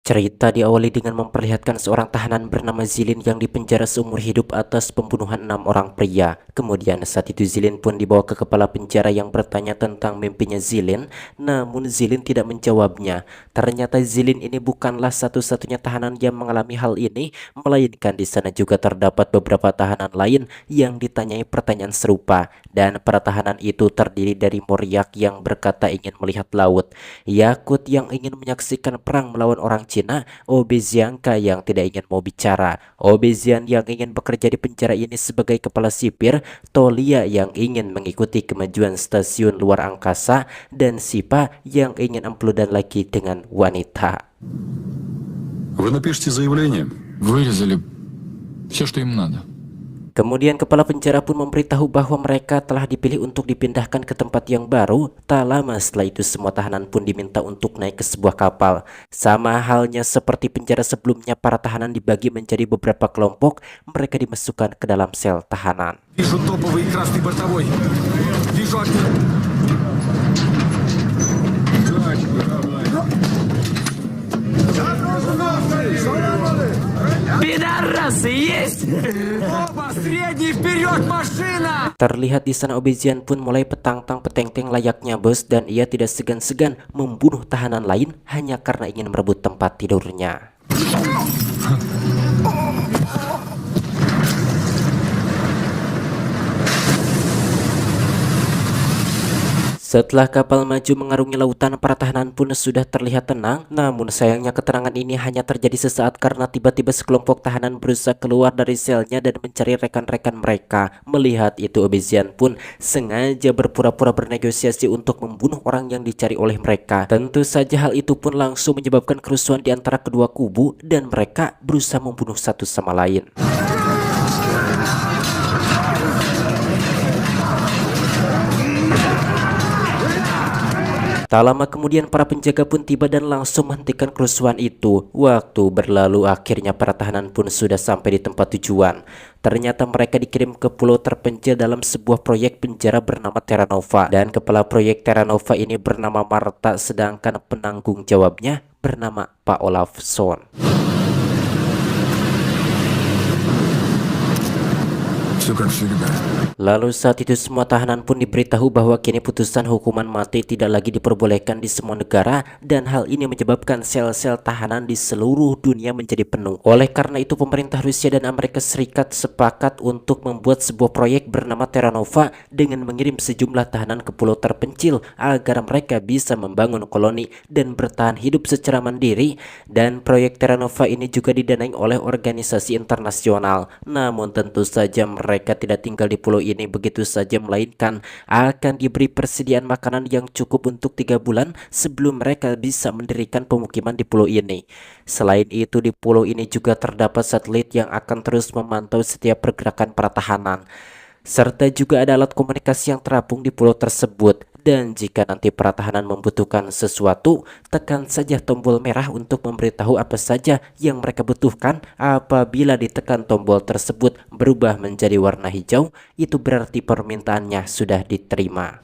Cerita diawali dengan memperlihatkan seorang tahanan bernama Zilin yang dipenjara seumur hidup atas pembunuhan 6 orang pria. Kemudian saat itu Zilin pun dibawa ke kepala penjara yang bertanya tentang mimpinya Zilin, namun Zilin tidak menjawabnya. Ternyata Zilin ini bukanlah satu-satunya tahanan yang mengalami hal ini, melainkan di sana juga terdapat beberapa tahanan lain yang ditanyai pertanyaan serupa. Dan para tahanan itu terdiri dari Moryak yang berkata ingin melihat laut, Yakut yang ingin menyaksikan perang melawan orang Cina, Obezianka yang tidak ingin mau bicara, Obezian yang ingin bekerja di penjara ini sebagai kepala sipir, Tolia yang ingin mengikuti kemajuan stasiun luar angkasa, dan Sipa yang ingin empludan lagi dengan wanita. Вы напишите заявление. Вырезали все, что им надо. Kemudian kepala penjara pun memberitahu bahwa mereka telah dipilih untuk dipindahkan ke tempat yang baru. Tak lama setelah itu semua tahanan pun diminta untuk naik ke sebuah kapal. Sama halnya seperti penjara sebelumnya, para tahanan dibagi menjadi beberapa kelompok. Mereka dimasukkan ke dalam sel tahanan. Вижу топовый красный бортовой. Вижу огни. Terlihat di sana Obezian pun mulai petang-tang peteng-teng layaknya bos, dan ia tidak segan-segan membunuh tahanan lain hanya karena ingin merebut tempat tidurnya. Setelah kapal maju mengarungi lautan, para tahanan pun sudah terlihat tenang. Namun sayangnya keterangan ini hanya terjadi sesaat karena tiba-tiba sekelompok tahanan berusaha keluar dari selnya dan mencari rekan-rekan mereka. Melihat itu Obezian pun sengaja berpura-pura bernegosiasi untuk membunuh orang yang dicari oleh mereka. Tentu saja hal itu pun langsung menyebabkan kerusuhan di antara kedua kubu dan mereka berusaha membunuh satu sama lain. Tak lama kemudian para penjaga pun tiba dan langsung menghentikan kerusuhan itu. Waktu berlalu, akhirnya para tahanan pun sudah sampai di tempat tujuan. Ternyata mereka dikirim ke pulau terpencil dalam sebuah proyek penjara bernama Terra Nova. Dan kepala proyek Terra Nova ini bernama Marta, sedangkan penanggung jawabnya bernama Pak Olafsson. Lalu saat itu semua tahanan pun diberitahu bahwa kini putusan hukuman mati tidak lagi diperbolehkan di semua negara, dan hal ini menyebabkan sel-sel tahanan di seluruh dunia menjadi penuh. Oleh karena itu pemerintah Rusia dan Amerika Serikat sepakat untuk membuat sebuah proyek bernama Terra Nova dengan mengirim sejumlah tahanan ke pulau terpencil agar mereka bisa membangun koloni dan bertahan hidup secara mandiri. Dan proyek Terra Nova ini juga didanai oleh organisasi internasional. Namun tentu saja mereka tidak tinggal di pulau ini begitu saja, melainkan akan diberi persediaan makanan yang cukup untuk 3 bulan sebelum mereka bisa mendirikan pemukiman di pulau ini. Selain itu di pulau ini juga terdapat satelit yang akan terus memantau setiap pergerakan para tahanan. Serta juga ada alat komunikasi yang terapung di pulau tersebut. Dan jika nanti para tahanan membutuhkan sesuatu, tekan saja tombol merah untuk memberitahu apa saja yang mereka butuhkan. Apabila ditekan tombol tersebut berubah menjadi warna hijau, itu berarti permintaannya sudah diterima.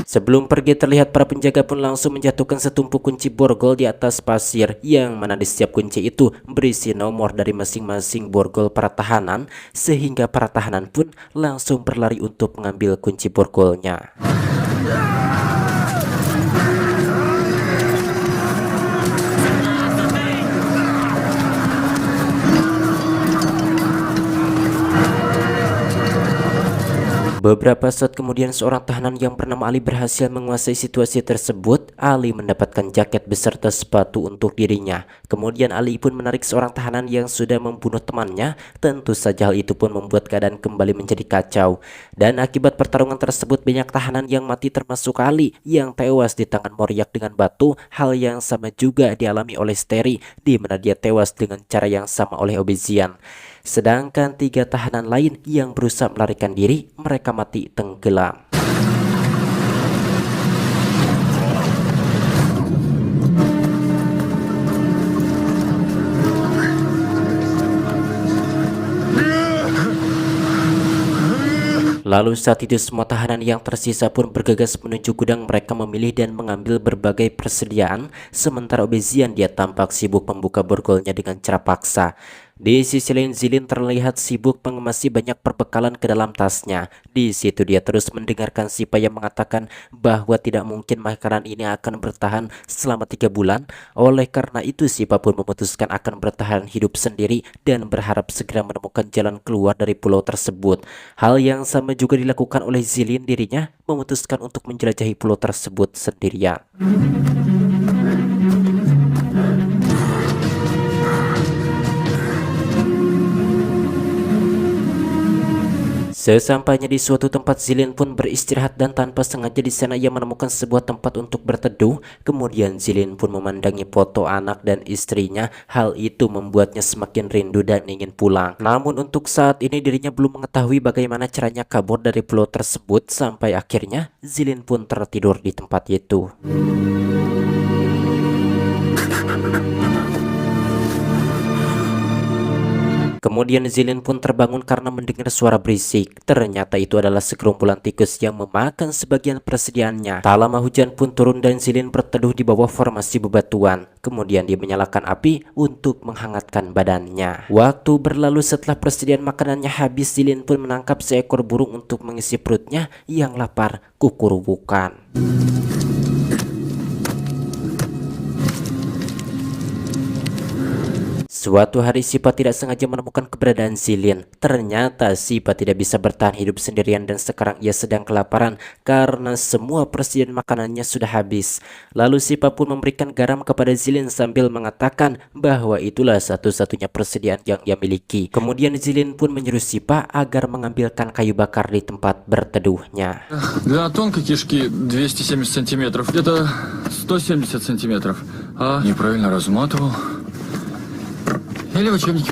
Sebelum pergi terlihat para penjaga pun langsung menjatuhkan setumpuk kunci borgol di atas pasir, yang mana di setiap kunci itu berisi nomor dari masing-masing borgol para tahanan, sehingga para tahanan pun langsung berlari untuk mengambil kunci borgolnya. Beberapa saat kemudian seorang tahanan yang bernama Ali berhasil menguasai situasi tersebut. Ali mendapatkan jaket beserta sepatu untuk dirinya. Kemudian Ali pun menarik seorang tahanan yang sudah membunuh temannya. Tentu saja hal itu pun membuat keadaan kembali menjadi kacau. Dan akibat pertarungan tersebut banyak tahanan yang mati termasuk Ali yang tewas di tangan Moryak dengan batu. Hal yang sama juga dialami oleh Steri, di mana dia tewas dengan cara yang sama oleh Obezian. Sedangkan 3 tahanan lain yang berusaha melarikan diri, mereka mati tenggelam. Lalu saat itu semua tahanan yang tersisa pun bergegas menuju gudang. Mereka memilih dan mengambil berbagai persediaan, sementara Obezian dia tampak sibuk membuka borgolnya dengan cara paksa. Di sisi lain Zilin terlihat sibuk mengemasi banyak perbekalan ke dalam tasnya. Di situ dia terus mendengarkan Sipa yang mengatakan bahwa tidak mungkin makanan ini akan bertahan selama 3 bulan. Oleh karena itu Sipa pun memutuskan akan bertahan hidup sendiri dan berharap segera menemukan jalan keluar dari pulau tersebut. Hal yang sama juga dilakukan oleh Zilin, dirinya memutuskan untuk menjelajahi pulau tersebut sendirian. Sesampainya di suatu tempat, Zilin pun beristirahat dan tanpa sengaja di sana ia menemukan sebuah tempat untuk berteduh. Kemudian Zilin pun memandangi foto anak dan istrinya. Hal itu membuatnya semakin rindu dan ingin pulang. Namun untuk saat ini dirinya belum mengetahui bagaimana caranya kabur dari pulau tersebut, sampai akhirnya Zilin pun tertidur di tempat itu. Kemudian Zilin pun terbangun karena mendengar suara berisik. Ternyata itu adalah segerombolan tikus yang memakan sebagian persediaannya. Tak lama hujan pun turun dan Zilin berteduh di bawah formasi bebatuan. Kemudian dia menyalakan api untuk menghangatkan badannya. Waktu berlalu setelah persediaan makanannya habis, Zilin pun menangkap seekor burung untuk mengisi perutnya yang lapar kukurubukan. Suatu hari Sipa tidak sengaja menemukan keberadaan Zilin. Ternyata Sipa tidak bisa bertahan hidup sendirian dan sekarang ia sedang kelaparan karena semua persediaan makanannya sudah habis. Lalu Sipa pun memberikan garam kepada Zilin sambil mengatakan bahwa itulah satu-satunya persediaan yang ia miliki. Kemudian Zilin pun menyuruh Sipa agar mengambilkan kayu bakar di tempat berteduhnya. Длина тонкой кишки 270 сантиметров, где-то 170 сантиметров. А неправильно разматывал.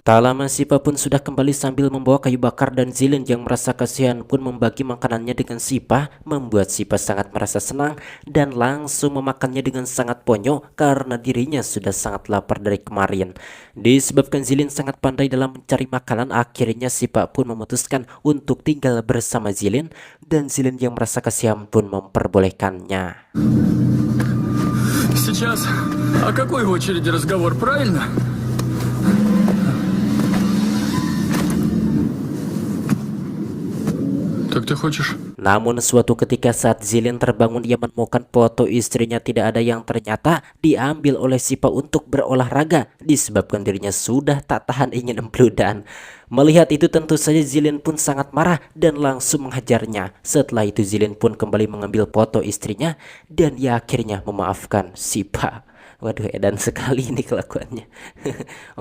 Tak lama Sipa pun sudah kembali sambil membawa kayu bakar dan Zilin yang merasa kasihan pun membagi makanannya dengan Sipa, membuat Sipa sangat merasa senang dan langsung memakannya dengan sangat ponyo karena dirinya sudah sangat lapar dari kemarin. Disebabkan Zilin sangat pandai dalam mencari makanan, akhirnya Sipa pun memutuskan untuk tinggal bersama Zilin dan Zilin yang merasa kasihan pun memperbolehkannya. Сейчас о какой очереди разговор, правильно? Namun suatu ketika saat Zilin terbangun, ia menemukan foto istrinya tidak ada yang ternyata diambil oleh Sipa untuk berolahraga, disebabkan dirinya sudah tak tahan ingin membludak. Melihat itu tentu saja Zilin pun sangat marah dan langsung menghajarnya. Setelah itu Zilin pun kembali mengambil foto istrinya dan ia akhirnya memaafkan Sipa. Waduh, edan sekali ini kelakuannya.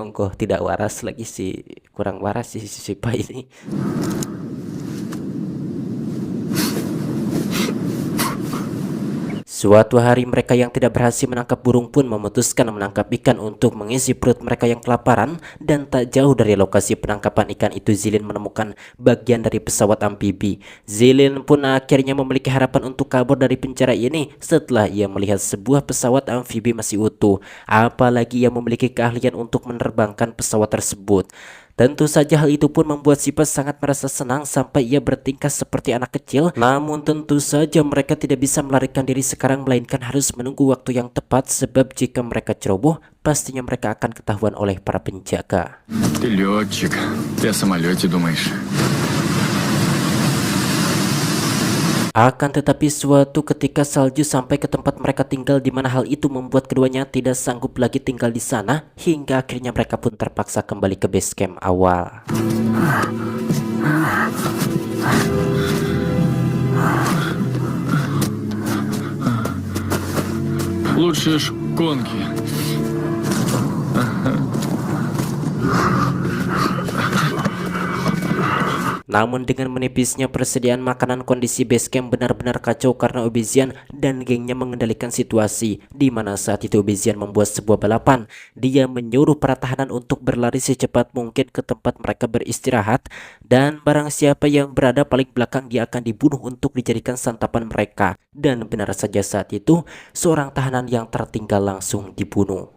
Ongkoh tidak waras lagi sih, kurang waras sih si Sipa ini. Suatu hari mereka yang tidak berhasil menangkap burung pun memutuskan menangkap ikan untuk mengisi perut mereka yang kelaparan, dan tak jauh dari lokasi penangkapan ikan itu Zilin menemukan bagian dari pesawat amfibi. Zilin pun akhirnya memiliki harapan untuk kabur dari penjara ini setelah ia melihat sebuah pesawat amfibi masih utuh, apalagi ia memiliki keahlian untuk menerbangkan pesawat tersebut. Tentu saja hal itu pun membuat Sipa sangat merasa senang sampai ia bertingkah seperti anak kecil. Namun tentu saja mereka tidak bisa melarikan diri sekarang, melainkan harus menunggu waktu yang tepat, sebab jika mereka ceroboh pastinya mereka akan ketahuan oleh para penjaga. Ты летчик, ты о самолете думаешь. Akan tetapi suatu ketika salju sampai ke tempat mereka tinggal, di mana hal itu membuat keduanya tidak sanggup lagi tinggal di sana, hingga akhirnya mereka pun terpaksa kembali ke base camp awal. Лучшие шконки. Namun dengan menipisnya persediaan makanan, kondisi base camp benar-benar kacau karena Obezian dan gengnya mengendalikan situasi, di mana saat itu Obezian membuat sebuah balapan. Dia menyuruh para tahanan untuk berlari secepat mungkin ke tempat mereka beristirahat, dan barang siapa yang berada paling belakang dia akan dibunuh untuk dijadikan santapan mereka. Dan benar saja saat itu seorang tahanan yang tertinggal langsung dibunuh.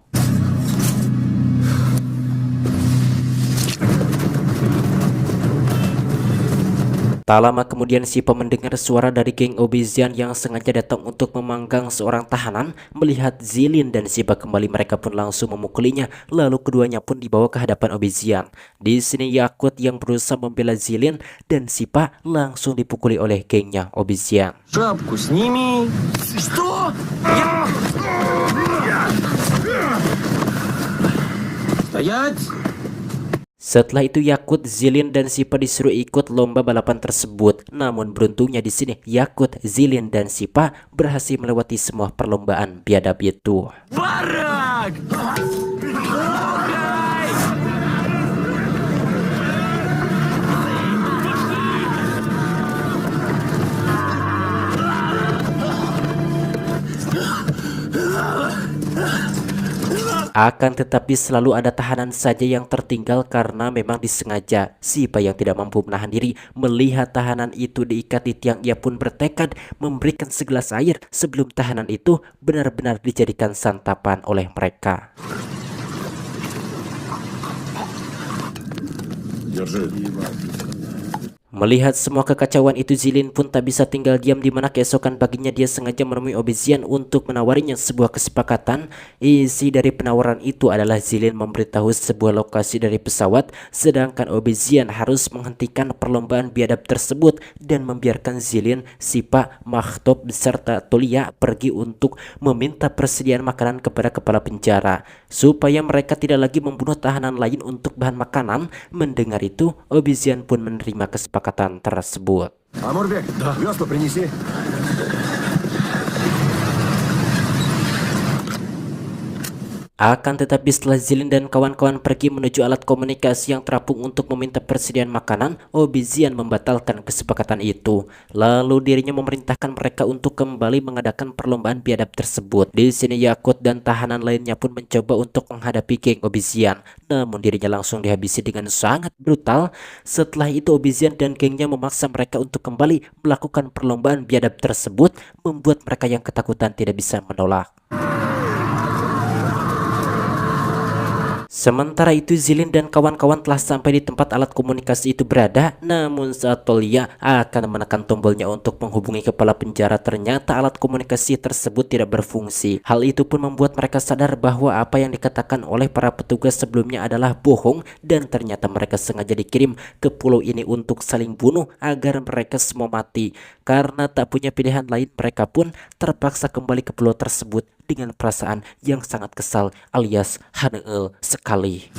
Tak lama kemudian Sipa mendengar suara dari geng Obezian yang sengaja datang untuk memanggang seorang tahanan. Melihat Zilin dan Sipa kembali, mereka pun langsung memukulinya. Lalu keduanya pun dibawa ke hadapan Obezian. Di sini Yakut yang berusaha membela Zilin dan Sipa langsung dipukuli oleh gengnya Obezian. Шапку сними. Что? Стоять. Setelah itu Yakut, Zilin dan Sipa disuruh ikut lomba balapan tersebut. Namun beruntungnya di sini Yakut, Zilin dan Sipa berhasil melewati semua perlombaan biadab itu. Барак! Akan tetapi selalu ada tahanan saja yang tertinggal karena memang disengaja. Sipa yang tidak mampu menahan diri melihat tahanan itu diikat di tiang, ia pun bertekad memberikan segelas air sebelum tahanan itu benar-benar dijadikan santapan oleh mereka. Melihat semua kekacauan itu, Zilin pun tak bisa tinggal diam, di mana keesokan paginya dia sengaja menemui Obezian untuk menawarinya sebuah kesepakatan. Isi dari penawaran itu adalah Zilin memberitahu sebuah lokasi dari pesawat, sedangkan Obezian harus menghentikan perlombaan biadab tersebut dan membiarkan Zilin, Sipa, Makhtob beserta Tolia pergi untuk meminta persediaan makanan kepada kepala penjara supaya mereka tidak lagi membunuh tahanan lain untuk bahan makanan. Mendengar itu, Obezian pun menerima kesepakatan tersebut. Амурбек, весла принеси. Akan tetapi setelah Zilin dan kawan-kawan pergi menuju alat komunikasi yang terapung untuk meminta persediaan makanan, Obezian membatalkan kesepakatan itu. Lalu dirinya memerintahkan mereka untuk kembali mengadakan perlombaan biadab tersebut. Di sini Yakut dan tahanan lainnya pun mencoba untuk menghadapi geng Obezian, namun dirinya langsung dihabisi dengan sangat brutal. Setelah itu Obezian dan gengnya memaksa mereka untuk kembali melakukan perlombaan biadab tersebut, membuat mereka yang ketakutan tidak bisa menolak. Sementara itu Zilin dan kawan-kawan telah sampai di tempat alat komunikasi itu berada. Namun saat Tolia akan menekan tombolnya untuk menghubungi kepala penjara, ternyata alat komunikasi tersebut tidak berfungsi. Hal itu pun membuat mereka sadar bahwa apa yang dikatakan oleh para petugas sebelumnya adalah bohong, dan ternyata mereka sengaja dikirim ke pulau ini untuk saling bunuh agar mereka semua mati. Karena tak punya pilihan lain, mereka pun terpaksa kembali ke pulau tersebut dengan perasaan yang sangat kesal alias haneel sekali.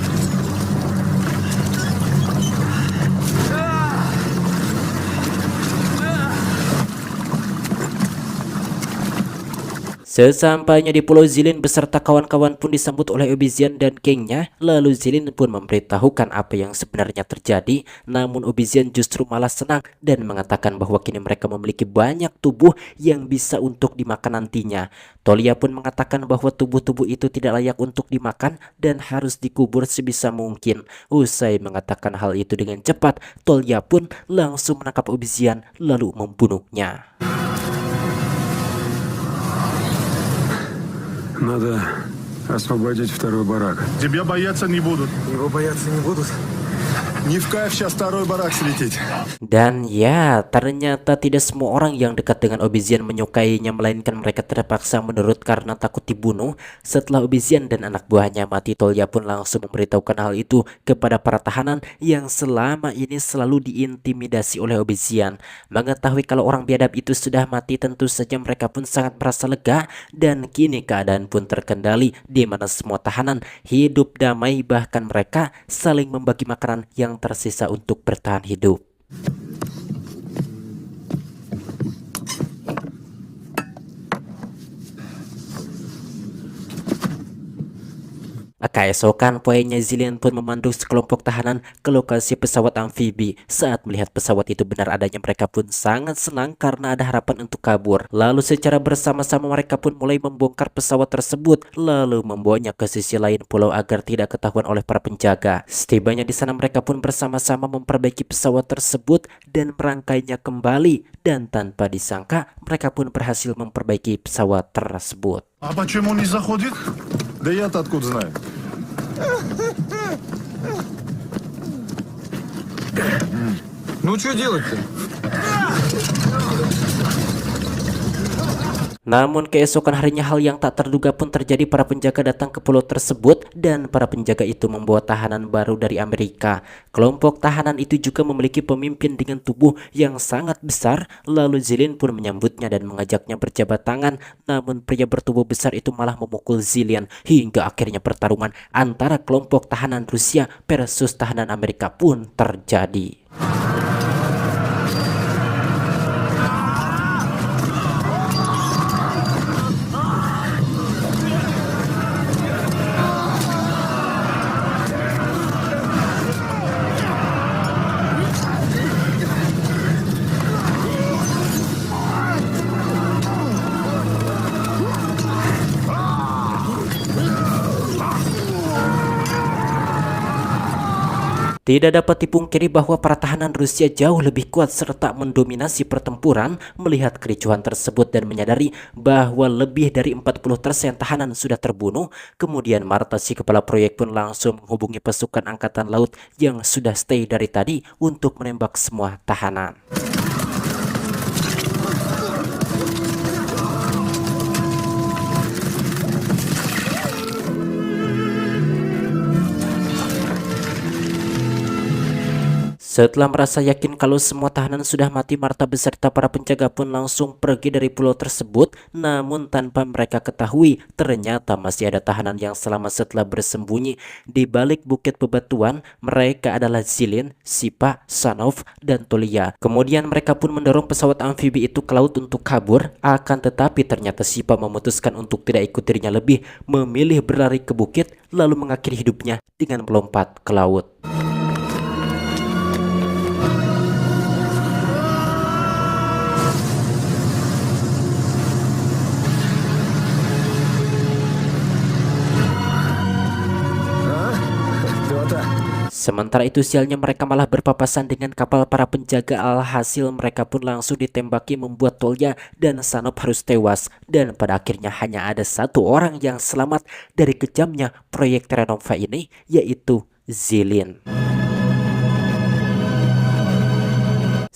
Sesampainya di Pulau Zilin beserta kawan-kawan pun disambut oleh Obezian dan gengnya. Lalu Zilin pun memberitahukan apa yang sebenarnya terjadi. Namun Obezian justru malah senang dan mengatakan bahwa kini mereka memiliki banyak tubuh yang bisa untuk dimakan nantinya. Tolia pun mengatakan bahwa tubuh-tubuh itu tidak layak untuk dimakan dan harus dikubur sebisa mungkin. Usai mengatakan hal itu dengan cepat, Tolia pun langsung menangkap Obezian lalu membunuhnya. Надо освободить второй барак. Тебя бояться не будут. Его бояться не будут. Не в кайф сейчас второй барак слететь. Dan ya, ternyata tidak semua orang yang dekat dengan Obezian menyukainya, melainkan mereka terpaksa menurut karena takut dibunuh. Setelah Obezian dan anak buahnya mati, Tolia pun langsung memberitahukan hal itu kepada para tahanan yang selama ini selalu diintimidasi oleh Obezian. Mengetahui kalau orang biadab itu sudah mati, tentu saja mereka pun sangat merasa lega, dan kini keadaan pun terkendali di mana semua tahanan hidup damai, bahkan mereka saling membagi makanan yang tersisa untuk bertahan hidup. Keesokan poinnya Zilin pun memandu sekelompok tahanan ke lokasi pesawat amfibi. Saat melihat pesawat itu benar adanya, mereka pun sangat senang karena ada harapan untuk kabur. Lalu secara bersama-sama mereka pun mulai membongkar pesawat tersebut, lalu membawanya ke sisi lain pulau agar tidak ketahuan oleh para penjaga. Setibanya di sana mereka pun bersama-sama memperbaiki pesawat tersebut dan merangkainya kembali, dan tanpa disangka mereka pun berhasil memperbaiki pesawat tersebut. А почему не заходит? Да я-то откуда знаю? Ну что делать-то? Namun keesokan harinya hal yang tak terduga pun terjadi. Para penjaga datang ke pulau tersebut dan para penjaga itu membawa tahanan baru dari Amerika. Kelompok tahanan itu juga memiliki pemimpin dengan tubuh yang sangat besar. Lalu Zilin pun menyambutnya dan mengajaknya berjabat tangan. Namun pria bertubuh besar itu malah memukul Zilin hingga akhirnya pertarungan antara kelompok tahanan Rusia versus tahanan Amerika pun terjadi. Tidak dapat dipungkiri bahwa para tahanan Rusia jauh lebih kuat serta mendominasi pertempuran. Melihat kericuhan tersebut dan menyadari bahwa lebih dari 40% tahanan sudah terbunuh, kemudian Marta si kepala proyek pun langsung menghubungi pasukan angkatan laut yang sudah stay dari tadi untuk menembak semua tahanan. Setelah merasa yakin kalau semua tahanan sudah mati, Marta beserta para penjaga pun langsung pergi dari pulau tersebut. Namun tanpa mereka ketahui, ternyata masih ada tahanan yang selamat setelah bersembunyi di balik bukit bebatuan. Mereka adalah Zilin, Sipa, Sanov, dan Tolia. Kemudian mereka pun mendorong pesawat amfibi itu ke laut untuk kabur. Akan tetapi ternyata Sipa memutuskan untuk tidak ikut dirinya, lebih memilih berlari ke bukit lalu mengakhiri hidupnya dengan melompat ke laut. Sementara itu sialnya mereka malah berpapasan dengan kapal para penjaga. Alhasil mereka pun langsung ditembaki membuat Tolia dan Sanov harus tewas. Dan pada akhirnya hanya ada satu orang yang selamat dari kejamnya proyek Terra Nova ini, yaitu Zilin.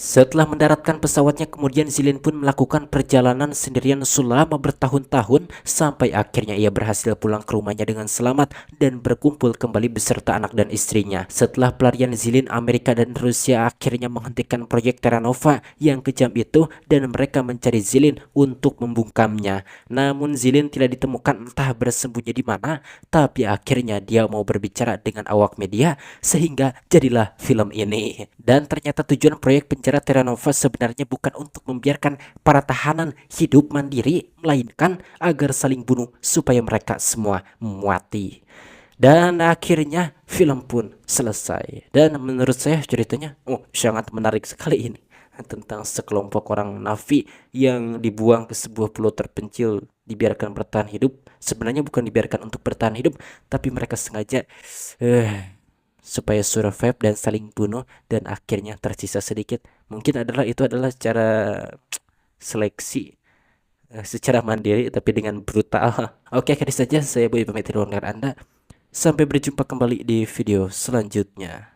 Setelah mendaratkan pesawatnya, kemudian Zilin pun melakukan perjalanan sendirian selama bertahun-tahun sampai akhirnya ia berhasil pulang ke rumahnya dengan selamat dan berkumpul kembali beserta anak dan istrinya. Setelah pelarian Zilin, Amerika dan Rusia akhirnya menghentikan proyek Terra Nova yang kejam itu dan mereka mencari Zilin untuk membungkamnya. Namun Zilin tidak ditemukan, entah bersembunyi di mana, tapi akhirnya dia mau berbicara dengan awak media sehingga jadilah film ini. Dan ternyata tujuan proyek penjara Terra Nova sebenarnya bukan untuk membiarkan para tahanan hidup mandiri, melainkan agar saling bunuh supaya mereka semua mati. Dan akhirnya film pun selesai. Dan menurut saya ceritanya sangat menarik sekali ini, tentang sekelompok orang Na'vi yang dibuang ke sebuah pulau terpencil, dibiarkan bertahan hidup. Sebenarnya bukan dibiarkan untuk bertahan hidup, tapi mereka sengaja supaya survive dan saling bunuh dan akhirnya tersisa sedikit. Mungkin itu adalah cara seleksi secara mandiri tapi dengan brutal. Oke, akhirnya saja saya Boy pamit dari Anda. Sampai berjumpa kembali di video selanjutnya.